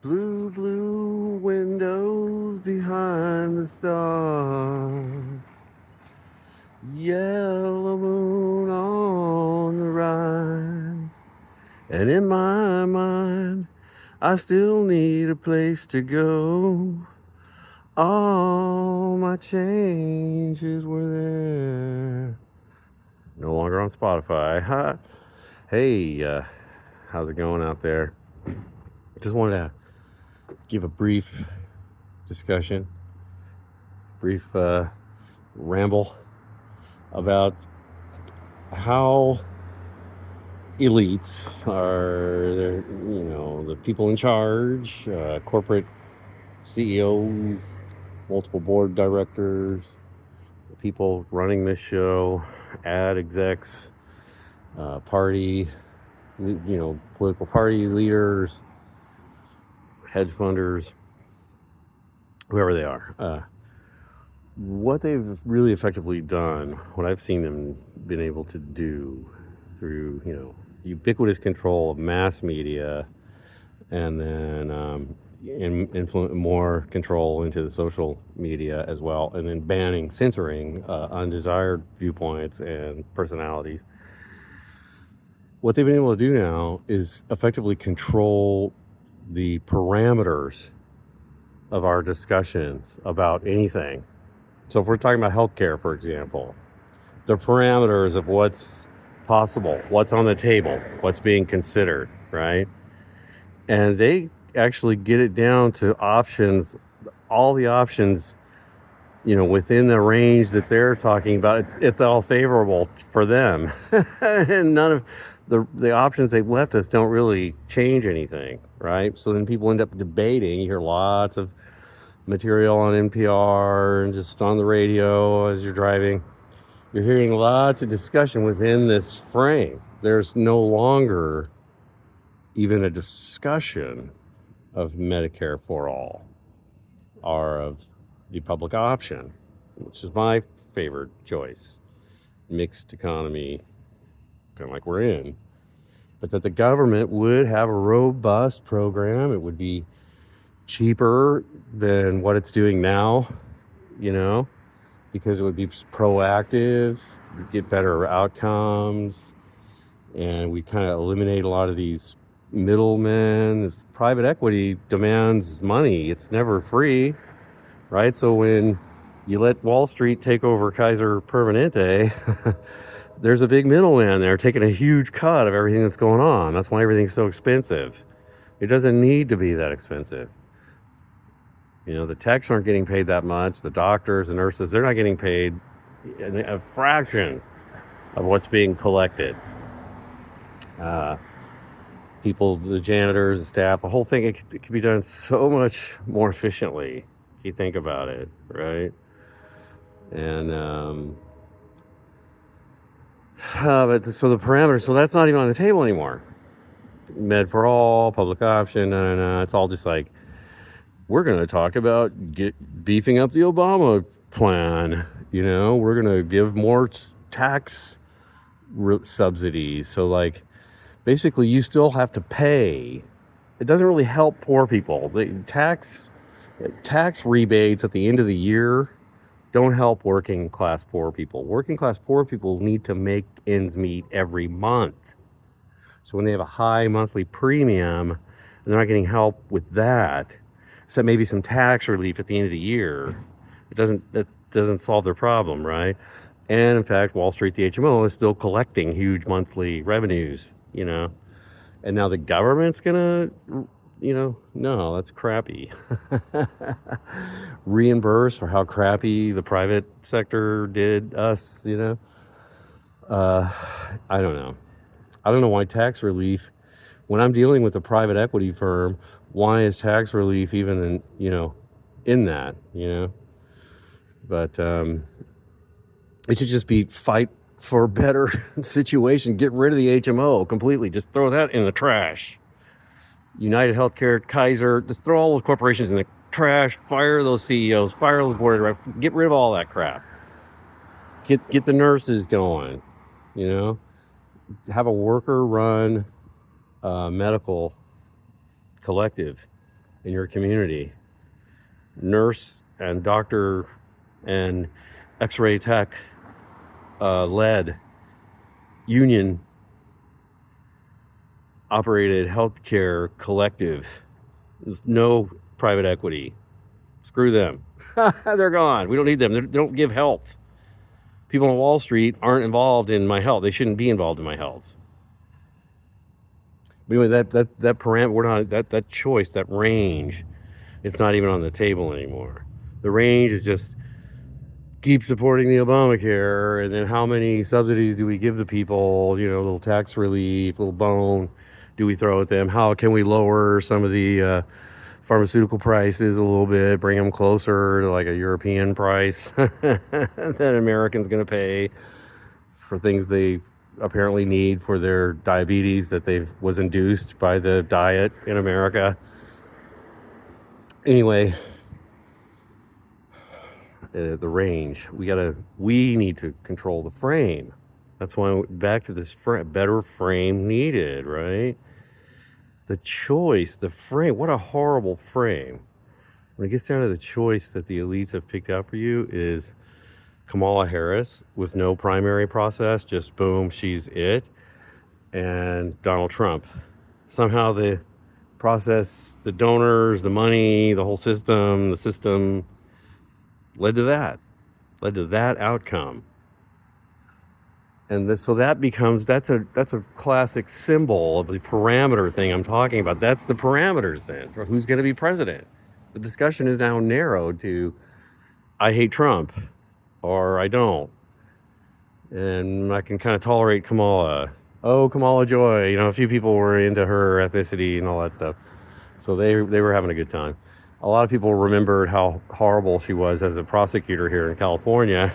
Blue, blue windows behind the stars. Yellow moon on the rise. And in my mind, I still need a place to go. All my changes were there. No longer on Spotify. Huh? Hey, how's it going out there? Just wanted to give a brief discussion, brief ramble about how elites are, the people in charge, corporate CEOs, multiple board directors, the people running this show, ad execs, party, political party leaders, hedge funders, whoever they are. What they've really effectively done, what I've seen them been able to do through, ubiquitous control of mass media, and then more control into the social media as well, and then banning, censoring undesired viewpoints and personalities. What they've been able to do now is effectively control the parameters of our discussions about anything. So if we're talking about healthcare, for example, the parameters of what's possible, what's on the table, what's being considered, right? And they actually get it down to options, all the options, within the range that they're talking about. It's all favorable for them. And none of the options they've left us don't really change anything, right? So then people end up debating. You hear lots of material on NPR and just on the radio as you're driving. You're hearing lots of discussion within this frame. There's no longer even a discussion of Medicare for all or of the public option, which is my favorite choice. Mixed economy, kind of like we're in. But that the government would have a robust program. It would be cheaper than what it's doing now, because it would be proactive, we'd get better outcomes, and we kind of eliminate a lot of these middlemen. Private equity demands money. It's never free, right? So when you let Wall Street take over Kaiser Permanente, there's a big middleman there taking a huge cut of everything that's going on. That's why everything's so expensive. It doesn't need to be that expensive. The techs aren't getting paid that much. The doctors and nurses, they're not getting paid a fraction of what's being collected. People, the janitors, the staff, the whole thing, it could be done so much more efficiently if you think about it, right? And but so the parameters, so that's not even on the table anymore. Med for all, public option, no. It's all just like, we're going to talk about beefing up the Obama plan. We're going to give more tax subsidies. So like, basically you still have to pay. It doesn't really help poor people. The tax rebates at the end of the year don't help working class poor people. Working class poor people need to make ends meet every month. So when they have a high monthly premium, they're not getting help with that. So maybe some tax relief at the end of the year. That doesn't solve their problem, right? And in fact, Wall Street, the HMO, is still collecting huge monthly revenues, And now the government's gonna, no, that's crappy. Reimburse for how crappy the private sector did us, I don't know. I don't know why tax relief, when I'm dealing with a private equity firm, why is tax relief even in that, But it should just be fight for a better situation. Get rid of the HMO completely. Just throw that in the trash. United Healthcare, Kaiser, just throw all those corporations in the trash. Fire those CEOs. Fire those board of directors. Get rid of all that crap. Get the nurses going. Have a worker-run medical collective in your community. Nurse and doctor and x-ray tech led union operated healthcare collective. There's no private equity. Screw them. They're gone. We don't need them. They don't give health. People on Wall Street aren't involved in my health. They shouldn't be involved in my health. But anyway, that parameter, we're not that choice, that range, it's not even on the table anymore. The range is just keep supporting the Obamacare, and then how many subsidies do we give the people? You know, a little tax relief, a little bone do we throw at them? How can we lower some of the pharmaceutical prices a little bit, bring them closer to like a European price that Americans going to pay for things they apparently need for their diabetes that was induced by the diet in America. Anyway, the range, we need to control the frame. That's why back to this better frame needed, right? The choice, the frame, what a horrible frame. When it gets down to the choice that the elites have picked out for you is Kamala Harris with no primary process, just boom, she's it, and Donald Trump. Somehow the process, the donors, the money, the whole system, the system led to that outcome. And so that becomes, that's a classic symbol of the parameter thing I'm talking about. That's the parameters then for who's going to be president. The discussion is now narrowed to, I hate Trump, or I don't. And I can kind of tolerate Kamala. Oh, Kamala Joy. You know, a few people were into her ethnicity and all that stuff. So they were having a good time. A lot of people remembered how horrible she was as a prosecutor here in California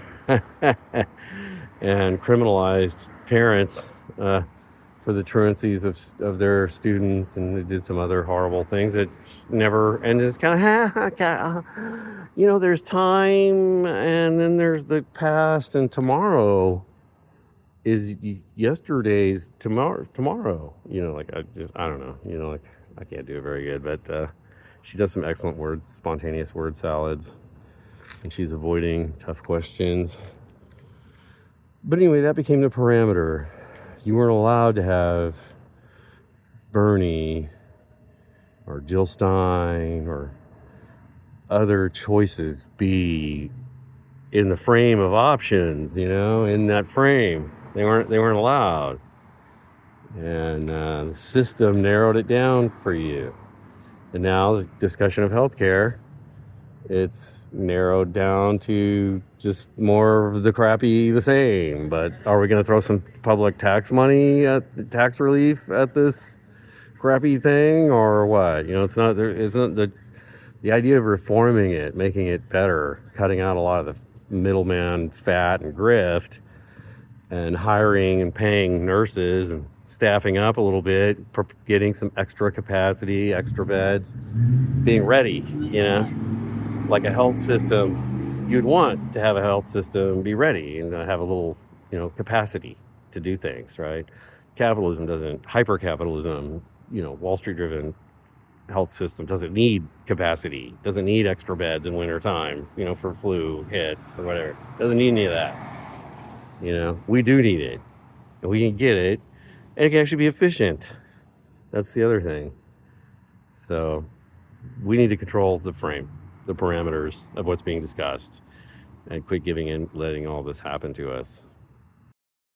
and criminalized parents for the truancies of their students, and they did some other horrible things that never, and it's kind of, you know, there's time, and then there's the past, and tomorrow is yesterday's tomorrow. You know, like, I don't know, you know, like, I can't do it very good, but she does some excellent spontaneous word salads, and she's avoiding tough questions. But anyway, that became the parameter. You weren't allowed to have Bernie or Jill Stein or other choices be in the frame of options, you know, in that frame. They weren't allowed. And the system narrowed it down for you. And now the discussion of healthcare, it's narrowed down to just more of the crappy the same. But are we going to throw some public tax money at tax relief at this crappy thing, or what? You know, it's not, there isn't the idea of reforming it, making it better, cutting out a lot of the middleman fat and grift, and hiring and paying nurses and staffing up a little bit, getting some extra capacity, extra beds, being ready, you know, like a health system. You'd want to have a health system be ready and have a little, you know, capacity to do things, right? Capitalism doesn't, hyper-capitalism, you know, Wall Street driven health system doesn't need capacity, doesn't need extra beds in wintertime, you know, for flu hit or whatever. Doesn't need any of that. You know, we do need it, and we can get it, and it can actually be efficient. That's the other thing. So we need to control the frame, the parameters of what's being discussed, and quit giving in, letting all this happen to us.